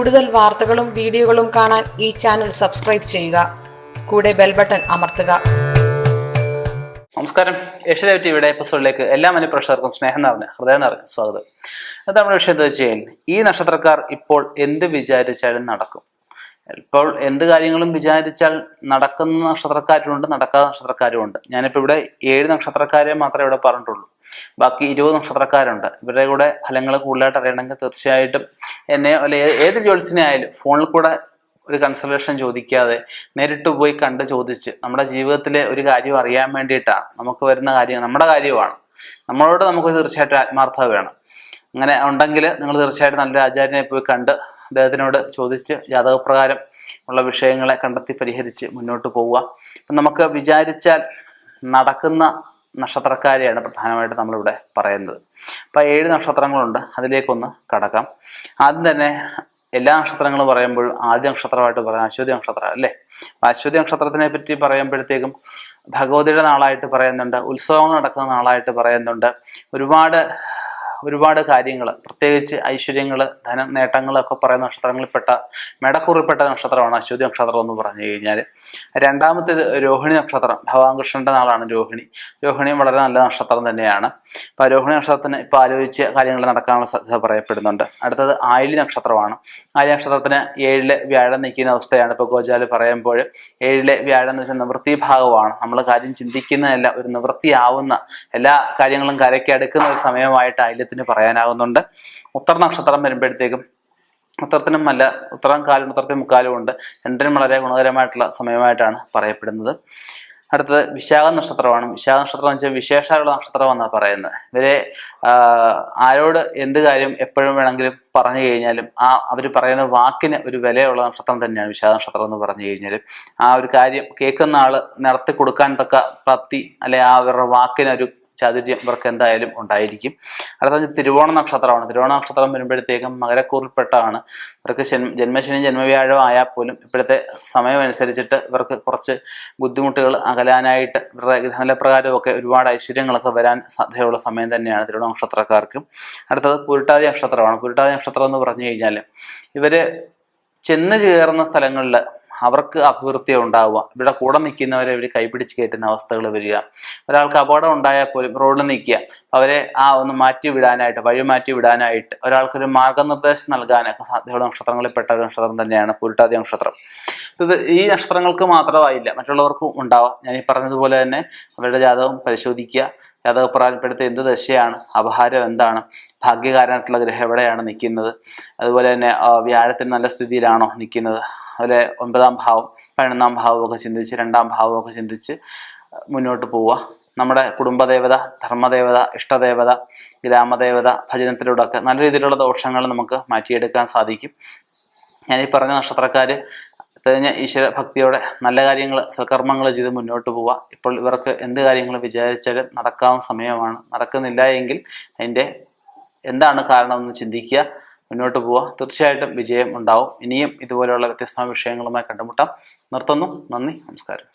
കൂടുതൽ വാർത്തകളും വീഡിയോകളും കാണാൻ ഈ ചാനൽ സബ്സ്ക്രൈബ് ചെയ്യുക. കൂടെ ബെൽ ബട്ടൺ അമർത്തുക. നമസ്കാരം. ഏഷ്യാനെറ്റ് ടിവിയുടെ എപ്പിസോഡിലേക്ക് എല്ലാ മനഃപ്രേക്ഷകർക്കും സ്നേഹം നിറഞ്ഞ ഹൃദയം നിറഞ്ഞ സ്വാഗതം. അത് നമ്മുടെ വിഷയം എന്താ വെച്ച് കഴിഞ്ഞാൽ, ഈ നക്ഷത്രക്കാർ ഇപ്പോൾ എന്ത് വിചാരിച്ചാലും നടക്കും. ഇപ്പോൾ എന്ത് കാര്യങ്ങളും വിചാരിച്ചാൽ നടക്കുന്ന നക്ഷത്രക്കാരുണ്ട്, നടക്കാത്ത നക്ഷത്രക്കാരുമുണ്ട്. ഞാനിപ്പോൾ ഇവിടെ 7 നക്ഷത്രക്കാരെ മാത്രമേ ഇവിടെ പറഞ്ഞിട്ടുള്ളൂ. ബാക്കി 20 നക്ഷത്രക്കാരുണ്ട്. ഇവരുടെ കൂടെ ഫലങ്ങൾ കൂടുതലായിട്ട് അറിയണമെങ്കിൽ തീർച്ചയായിട്ടും എന്നെ അല്ലെ ഏത് ജ്യോത്സ്യനെ ആയാലും ഫോണിൽ കൂടെ ഒരു കൺസൾട്ടേഷൻ ചോദിക്കാതെ നേരിട്ട് പോയി കണ്ട് ചോദിച്ച് നമ്മുടെ ജീവിതത്തിലെ ഒരു കാര്യം അറിയാൻ വേണ്ടിയിട്ടാണ്. നമുക്ക് വരുന്ന കാര്യം നമ്മുടെ കാര്യമാണ്. നമ്മളോട് നമുക്ക് തീർച്ചയായിട്ടും ആത്മാർത്ഥത വേണം. അങ്ങനെ ഉണ്ടെങ്കിൽ നിങ്ങൾ തീർച്ചയായിട്ടും നല്ലൊരു ആചാര്യനെ പോയി കണ്ട് അദ്ദേഹത്തിനോട് ചോദിച്ച് ജാതകപ്രകാരം ഉള്ള വിഷയങ്ങളെ കണ്ടെത്തി പരിഹരിച്ച് മുന്നോട്ട് പോവുക. അപ്പം നമുക്ക് വിചാരിച്ചാൽ നടക്കുന്ന നക്ഷത്രക്കാരെയാണ് പ്രധാനമായിട്ട് നമ്മളിവിടെ പറയുന്നത്. അപ്പം 7 നക്ഷത്രങ്ങളുണ്ട്. അതിലേക്കൊന്ന് കടക്കാം. ആദ്യം തന്നെ എല്ലാ നക്ഷത്രങ്ങളും പറയുമ്പോൾ ആദ്യ നക്ഷത്രമായിട്ട് പറയാം അശ്വതി നക്ഷത്രം അല്ലേ. അശ്വതി നക്ഷത്രത്തിനെ പറ്റി പറയുമ്പോഴത്തേക്കും ഭഗവതിയുടെ നാളായിട്ട് പറയുന്നുണ്ട്, ഉത്സവങ്ങൾ നടക്കുന്ന നാളായിട്ട് പറയുന്നുണ്ട്. ഒരുപാട് കാര്യങ്ങൾ, പ്രത്യേകിച്ച് ഐശ്വര്യങ്ങൾ, ധന നേട്ടങ്ങളൊക്കെ പറയുന്ന നക്ഷത്രങ്ങളിൽപ്പെട്ട മേടക്കൂറിൽപ്പെട്ട നക്ഷത്രമാണ് അശ്വതി നക്ഷത്രം എന്ന് പറഞ്ഞു കഴിഞ്ഞാൽ. രണ്ടാമത്തേത് രോഹിണി നക്ഷത്രം. ഭഗവാൻ കൃഷ്ണന്റെ നാളാണ് രോഹിണിയും വളരെ നല്ല നക്ഷത്രം തന്നെയാണ്. അപ്പോൾ രോഹിണി നക്ഷത്രത്തിന് ഇപ്പോൾ ആലോചിച്ച് കാര്യങ്ങൾ നടക്കാനുള്ള സാധ്യത പറയപ്പെടുന്നുണ്ട്. അടുത്തത് ആയില്യ നക്ഷത്രമാണ്. ആയില്യ നക്ഷത്രത്തിന് 7 വ്യാഴം നിൽക്കുന്ന അവസ്ഥയാണ്. ഇപ്പോൾ ഗോചാല് പറയുമ്പോൾ 7 വ്യാഴം എന്ന് വെച്ചാൽ നിവൃത്തി ഭാഗമാണ്. നമ്മൾ കാര്യം ചിന്തിക്കുന്നതല്ല, ഒരു നിവൃത്തിയാവുന്ന എല്ലാ കാര്യങ്ങളും കരയ്ക്ക് അടുക്കുന്ന ഒരു സമയമായിട്ട് ആയില്യത്തിന് പറയാനാകുന്നുണ്ട്. ഉത്തര നക്ഷത്രം വരുമ്പോഴത്തേക്കും ഉത്തരത്തിനും നല്ല ഉത്തരത്തിൽ മുക്കാലും ഉണ്ട്. രണ്ടിനും വളരെ ഗുണകരമായിട്ടുള്ള സമയമായിട്ടാണ് പറയപ്പെടുന്നത്. അടുത്തത് വിശാഖ നക്ഷത്രമാണ്. വിശാഖ നക്ഷത്രം എന്ന് വെച്ചാൽ വിശേഷമുള്ള നക്ഷത്രം എന്നാണ് പറയുന്നത്. ഇവരെ ആരോട് എന്ത് കാര്യം എപ്പോഴും വേണമെങ്കിലും പറഞ്ഞു കഴിഞ്ഞാലും അവർ പറയുന്ന വാക്കിന് ഒരു വിലയുള്ള നക്ഷത്രം തന്നെയാണ് വിശാഖ നക്ഷത്രം എന്ന് പറഞ്ഞു കഴിഞ്ഞാലും. ആ ഒരു കാര്യം കേൾക്കുന്ന ആള് നടത്തി കൊടുക്കാൻ തക്ക പ്രാപ്തി അല്ലെ അവരുടെ വാക്കിനൊരു ചാതുര്യം ഇവർക്ക് എന്തായാലും ഉണ്ടായിരിക്കും. അടുത്തത് തിരുവോണ നക്ഷത്രമാണ്. തിരുവോണ നക്ഷത്രം വരുമ്പോഴത്തേക്കും മകരക്കൂറിൽപ്പെട്ടാണ്. ഇവർക്ക് ജന്മശനി ജന്മവ്യാഴം ആയാൽ പോലും ഇപ്പോഴത്തെ സമയം അനുസരിച്ചിട്ട് ഇവർക്ക് കുറച്ച് ബുദ്ധിമുട്ടുകൾ അകലാനായിട്ട് ഇവരുടെ ഗ്രഹനിലപ്രകാരമൊക്കെ ഒരുപാട് ഐശ്വര്യങ്ങളൊക്കെ വരാൻ സാധ്യതയുള്ള സമയം തന്നെയാണ് തിരുവോണ നക്ഷത്രക്കാർക്ക്. അടുത്തത് പുരുട്ടാതി നക്ഷത്രമാണ്. പുരുട്ടാതി നക്ഷത്രം എന്ന് പറഞ്ഞു കഴിഞ്ഞാൽ ഇവര് ചെന്ന് ചേർന്ന സ്ഥലങ്ങളിൽ അവർക്ക് അഭിവൃദ്ധി ഉണ്ടാവുക, ഇവിടെ കൂടെ നിൽക്കുന്നവരെ ഇവർ കൈപിടിച്ച് കയറ്റുന്ന അവസ്ഥകൾ വരിക. ഒരാൾക്ക് അപകടം ഉണ്ടായാൽ പോലും റോഡിൽ നിൽക്കുക, അവരെ ഒന്ന് വഴി മാറ്റി വിടാനായിട്ട് ഒരാൾക്കൊരു മാർഗനിർദ്ദേശം നൽകാനൊക്കെ സാധ്യതയുള്ള നക്ഷത്രങ്ങളിൽപ്പെട്ട ഒരു നക്ഷത്രം തന്നെയാണ് പുരുട്ടാതി നക്ഷത്രം. ഇത് ഈ നക്ഷത്രങ്ങൾക്ക് മാത്രമായില്ല, മറ്റുള്ളവർക്കും ഉണ്ടാവാം. ഞാൻ ഈ പറഞ്ഞതുപോലെ തന്നെ അവരുടെ ജാതകം പരിശോധിക്കുക. ജാതകപ്രകാരപ്പെടുത്തി എന്ത് ദശയാണ്, അപഹാരം എന്താണ്, ഭാഗ്യകാരനായിട്ടുള്ള ഗ്രഹം എവിടെയാണ് നിൽക്കുന്നത്, അതുപോലെ തന്നെ വ്യാഴത്തിന് നല്ല സ്ഥിതിയിലാണോ നിൽക്കുന്നത്, അതുപോലെ 9ാം ഭാവം 11ാം ഭാവമൊക്കെ ചിന്തിച്ച് 2ാം ഭാവമൊക്കെ ചിന്തിച്ച് മുന്നോട്ട് പോവുക. നമ്മുടെ കുടുംബദേവത, ധർമ്മദേവത, ഇഷ്ടദേവത, ഗ്രാമദേവത ഭജനത്തിലൂടെ ഒക്കെ നല്ല രീതിയിലുള്ള ദോഷങ്ങൾ നമുക്ക് മാറ്റിയെടുക്കാൻ സാധിക്കും. ഞാനീ പറഞ്ഞ നക്ഷത്രക്കാർ തികഞ്ഞ ഈശ്വര ഭക്തിയോടെ നല്ല കാര്യങ്ങൾ സൽക്കർമ്മങ്ങൾ ചെയ്ത് മുന്നോട്ട് പോവുക. ഇപ്പോൾ ഇവർക്ക് എന്ത് കാര്യങ്ങൾ വിചാരിച്ചാലും നടക്കാവുന്ന സമയമാണ്. നടക്കുന്നില്ല എങ്കിൽ അതിൻ്റെ എന്താണ് കാരണമെന്ന് ചിന്തിക്കുക, മുന്നോട്ട് പോവുക. തീർച്ചയായിട്ടും വിജയം ഉണ്ടാവും. ഇനിയും ഇതുപോലെയുള്ള വ്യത്യസ്തമായ വിഷയങ്ങളുമായി കണ്ടുമുട്ടാം. നിർത്തുന്നു. നന്ദി, നമസ്കാരം.